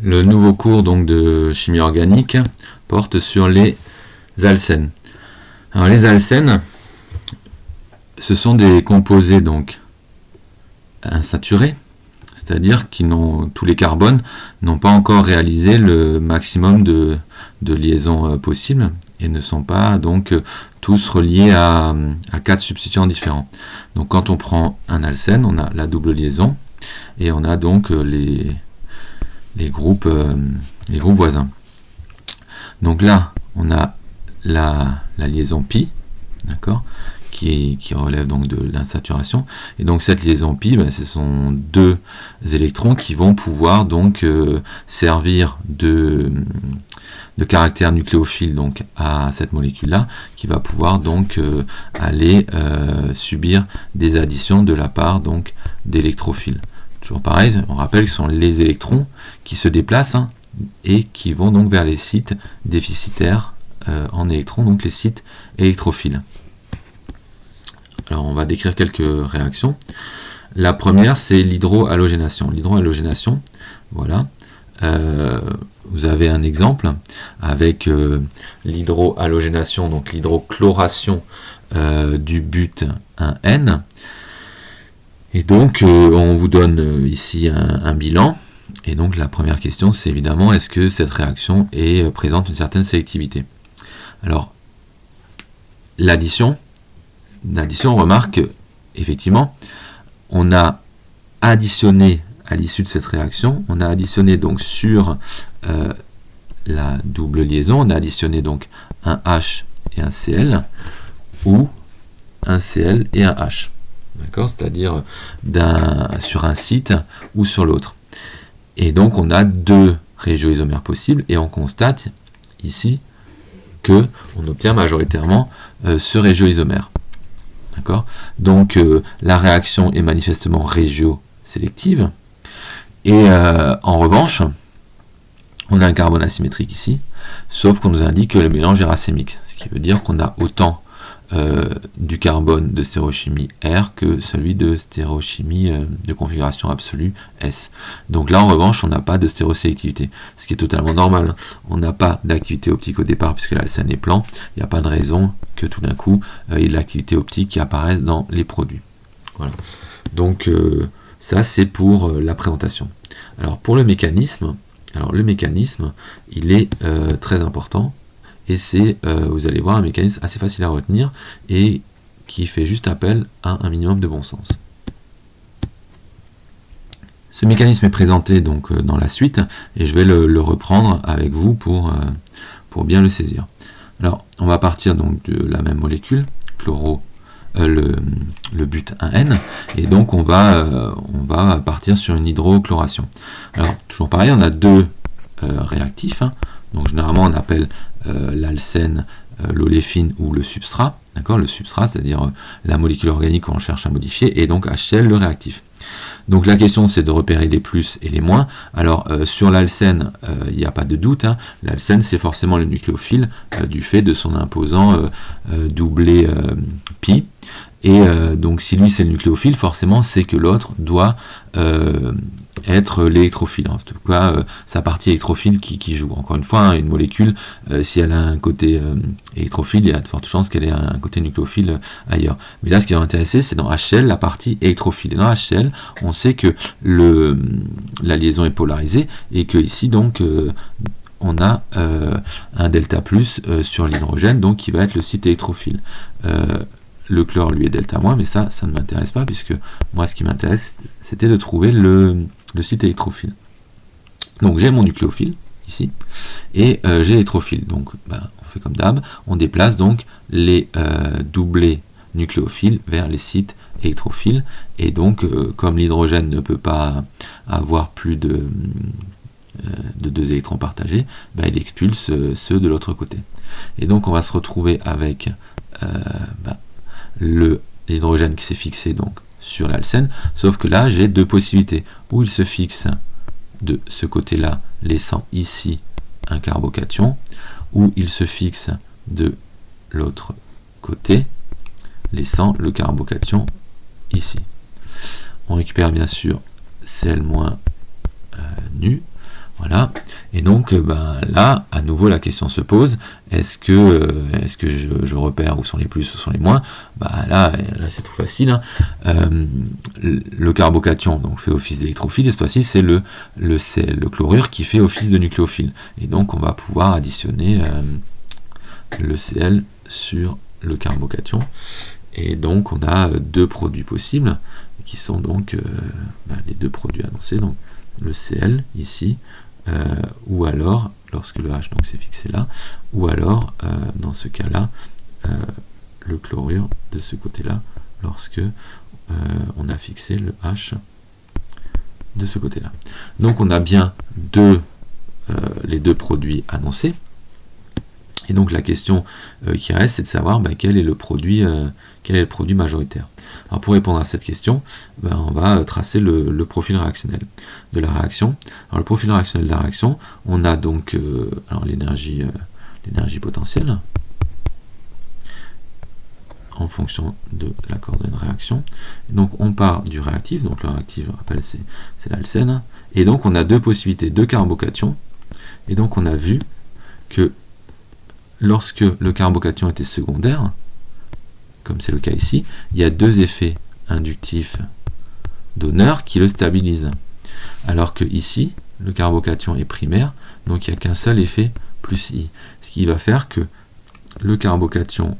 Le nouveau cours donc de chimie organique porte sur les alcènes. Alors les alcènes, ce sont des composés donc insaturés, c'est-à-dire qui tous les carbones n'ont pas encore réalisé le maximum de liaisons possibles et ne sont pas donc tous reliés à 4 substituants différents. Donc quand on prend un alcène, on a la double liaison et on a donc les groupes voisins. Donc là, on a la liaison pi, d'accord, qui relève donc de l'insaturation. Et donc cette liaison pi, ce sont deux électrons qui vont pouvoir donc servir de caractère nucléophile donc à cette molécule-là, qui va pouvoir donc aller subir des additions de la part donc d'électrophiles. Toujours pareil, on rappelle que ce sont les électrons qui se déplacent et qui vont donc vers les sites déficitaires en électrons, donc les sites électrophiles. Alors on va décrire quelques réactions. La première, c'est l'hydrohalogénation. L'hydrohalogénation, voilà. Vous avez un exemple avec l'hydrohalogénation, donc l'hydrochloration du but 1N. Et donc, on vous donne ici un bilan. Et donc, la première question, c'est évidemment, est-ce que cette réaction présente une certaine sélectivité? Alors, l'addition, on remarque effectivement, on a additionné à l'issue de cette réaction, on a additionné donc sur la double liaison, on a additionné donc un H et un Cl, ou un Cl et un H. D'accord, c'est-à-dire sur un site ou sur l'autre. Et donc on a deux régioisomères possibles et on constate ici que on obtient majoritairement ce régioisomère. D'accord, donc la réaction est manifestement régiosélective. Et en revanche, on a un carbone asymétrique ici, sauf qu'on nous indique que le mélange est racémique, ce qui veut dire qu'on a autant du carbone de stéréochimie R que celui de stéréochimie de configuration absolue S. Donc là en revanche on n'a pas de stérosélectivité, ce qui est totalement normal. On n'a pas d'activité optique au départ puisque l'alcène est plan, il n'y a pas de raison que tout d'un coup il y ait de l'activité optique qui apparaisse dans les produits. Voilà. Donc ça c'est pour la présentation. Alors pour le mécanisme, il est très important. Et c'est, vous allez voir, un mécanisme assez facile à retenir et qui fait juste appel à un minimum de bon sens. Ce mécanisme est présenté donc dans la suite et je vais le reprendre avec vous pour bien le saisir. Alors, on va partir donc de la même molécule, le but 1N, et donc on va partir sur une hydrochloration. Alors, toujours pareil, on a deux réactifs, donc généralement on appelle l'alcène, l'oléfine ou le substrat, d'accord, le substrat, c'est-à-dire la molécule organique qu'on cherche à modifier, et donc HCl, le réactif. Donc la question c'est de repérer les plus et les moins. Alors sur l'alcène, il n'y a pas de doute, l'alcène c'est forcément le nucléophile du fait de son imposant doublé pi. Et donc si lui c'est le nucléophile, forcément c'est que l'autre doit être l'électrophile, en tout cas sa partie électrophile qui joue. Encore une fois, une molécule, si elle a un côté électrophile, il y a de fortes chances qu'elle ait un côté nucléophile ailleurs. Mais là ce qui va m'intéresser c'est dans HCl la partie électrophile. Et dans HCl, on sait que la liaison est polarisée et que ici donc on a un delta plus sur l'hydrogène, donc qui va être le site électrophile. Le chlore lui est delta moins, mais ça ne m'intéresse pas, puisque moi ce qui m'intéresse c'était de trouver le site électrophile. Donc j'ai mon nucléophile ici, et j'ai l'électrophile. Donc on fait comme d'hab, on déplace donc les doublés nucléophiles vers les sites électrophiles, et donc comme l'hydrogène ne peut pas avoir plus de deux électrons partagés, il expulse ceux de l'autre côté. Et donc on va se retrouver avec l'hydrogène qui s'est fixé donc sur l'alcène, sauf que là j'ai deux possibilités, où il se fixe de ce côté-là, laissant ici un carbocation, ou il se fixe de l'autre côté, laissant le carbocation ici. On récupère bien sûr Cl- nu, Voilà. Et donc là, à nouveau, la question se pose, est-ce que je repère où sont les plus, où sont les moins? Là c'est tout facile, hein. Le carbocation donc, fait office d'électrophile, et cette fois-ci, c'est le chlorure qui fait office de nucléophile. Et donc, on va pouvoir additionner le Cl sur le carbocation. Et donc, on a deux produits possibles, qui sont donc les deux produits annoncés, donc le Cl ici, ou alors, lorsque le H donc c'est fixé là, ou alors, dans ce cas-là, le chlorure de ce côté-là, lorsque on a fixé le H de ce côté-là. Donc on a bien les deux produits annoncés. Et donc la question qui reste, c'est de savoir quel est le produit majoritaire. Alors pour répondre à cette question, on va tracer le profil réactionnel de la réaction. Alors le profil réactionnel de la réaction, on a donc l'énergie potentielle en fonction de la coordonnée de réaction. Et donc on part du réactif, donc le réactif, je rappelle, c'est l'alcène. Et donc on a deux possibilités de carbocation. Et donc on a vu que lorsque le carbocation était secondaire, comme c'est le cas ici, il y a deux effets inductifs donneurs qui le stabilisent. Alors que ici, le carbocation est primaire, donc il n'y a qu'un seul effet plus I. Ce qui va faire que le carbocation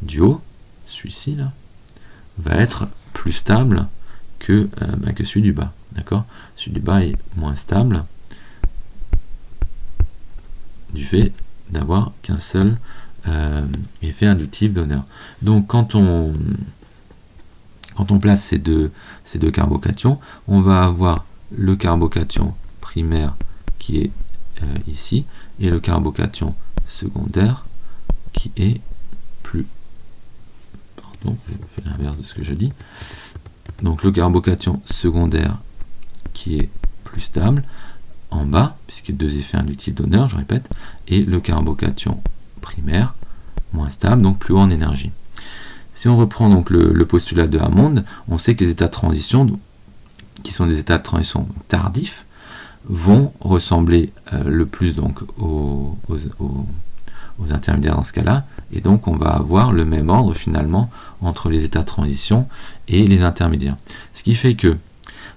du haut, celui-ci là, va être plus stable que celui du bas. D'accord ? Celui du bas est moins stable du fait d'avoir qu'un seul effet inductif donneur. Donc quand on place ces deux carbocations, on va avoir le carbocation primaire qui est ici, et le carbocation secondaire qui est plus... Pardon, je fais l'inverse de ce que je dis. Donc le carbocation secondaire qui est plus stable en bas, puisqu'il y a deux effets inductifs donneurs, je répète, et le carbocation primaire moins stable, donc plus haut en énergie. Si on reprend donc le postulat de Hammond, on sait que les états de transition, qui sont des états de transition tardifs, vont ressembler le plus donc aux intermédiaires dans ce cas-là, et donc on va avoir le même ordre finalement entre les états de transition et les intermédiaires. Ce qui fait que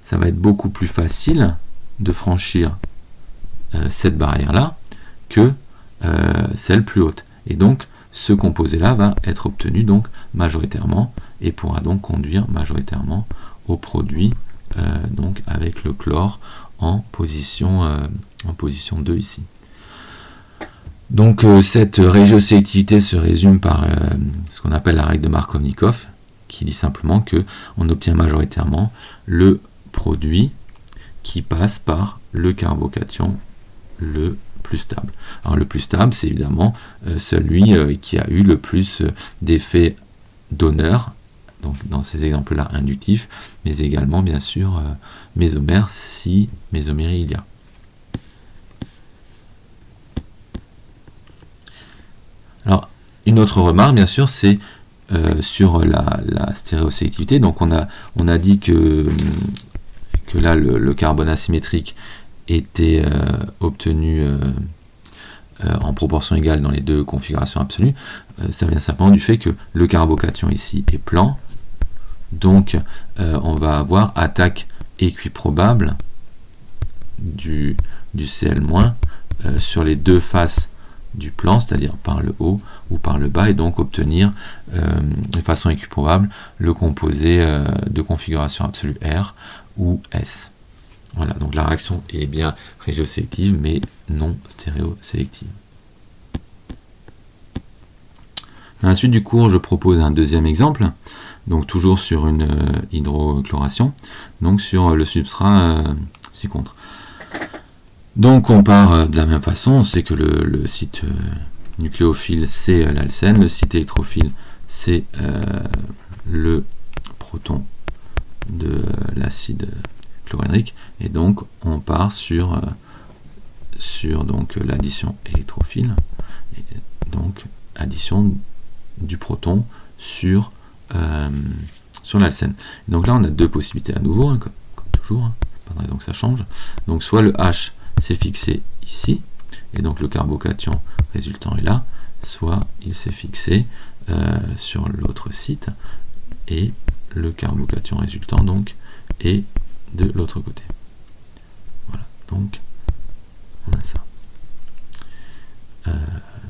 ça va être beaucoup plus facile de franchir cette barrière-là que celle plus haute. Et donc ce composé-là va être obtenu donc majoritairement et pourra donc conduire majoritairement au produit donc avec le chlore en position 2 ici. Donc cette régiosélectivité se résume par ce qu'on appelle la règle de Markovnikov, qui dit simplement que on obtient majoritairement le produit qui passe par le carbocation le plus stable. Alors le plus stable, c'est évidemment celui qui a eu le plus d'effets donneurs, donc dans ces exemples-là inductifs, mais également bien sûr mésomères si mésomérie il y a. Alors une autre remarque bien sûr, c'est sur la stéréosélectivité. Donc on a dit que là le carbone asymétrique était obtenu en proportion égale dans les deux configurations absolues. Ça vient simplement du fait que le carbocation ici est plan, donc on va avoir attaque équiprobable du Cl- sur les deux faces du plan, c'est-à-dire par le haut ou par le bas, et donc obtenir de façon équiprobable le composé de configuration absolue R ou S. Voilà, donc la réaction est bien régiosélective, mais non stéréosélective. Dans la suite du cours, je propose un deuxième exemple, donc toujours sur une hydrochloration, donc sur le substrat ci-contre. Donc on part de la même façon, on sait que le site nucléophile c'est l'alcène, le site électrophile c'est le proton de l'acide chlorhydrique, et donc on part sur donc l'addition électrophile, et donc addition du proton sur l'alcène. Donc là on a deux possibilités à nouveau, comme toujours, pas de raison que ça change. Donc soit le H s'est fixé ici, et donc le carbocation résultant est là, soit il s'est fixé sur l'autre site, et le carbocation résultant donc est de l'autre côté. Voilà, donc on a ça.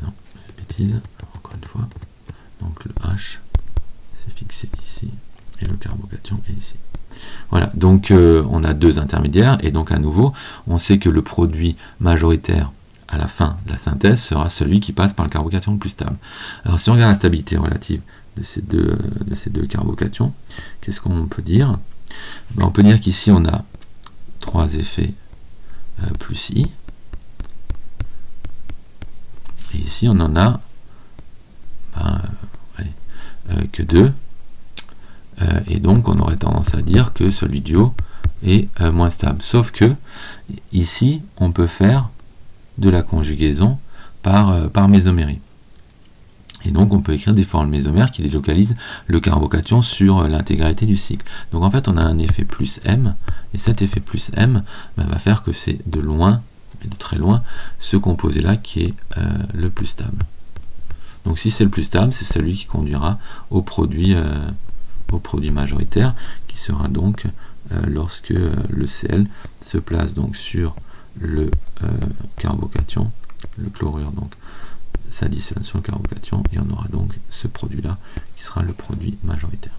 Non, bêtise, encore une fois. Donc le H s'est fixé ici, et le carbocation est ici. Voilà, donc on a deux intermédiaires, et donc à nouveau, on sait que le produit majoritaire à la fin de la synthèse sera celui qui passe par le carbocation le plus stable. Alors si on regarde la stabilité relative de ces deux carbocations, qu'est-ce qu'on peut dire? Ben, on peut dire qu'ici on a 3 effets plus I, et ici on en a que 2, et donc on aurait tendance à dire que celui du haut est moins stable. Sauf que ici on peut faire de la conjugaison par mésomérie. Et donc on peut écrire des formules mésomères qui délocalisent le carbocation sur l'intégralité du cycle. Donc en fait on a un effet plus M, et cet effet plus M va faire que c'est de loin, et de très loin, ce composé-là qui est le plus stable. Donc si c'est le plus stable, c'est celui qui conduira au produit majoritaire, qui sera donc lorsque le Cl se place donc sur le carbocation, le chlorure donc s'additionne sur le carbocation, et on aura donc ce produit là qui sera le produit majoritaire.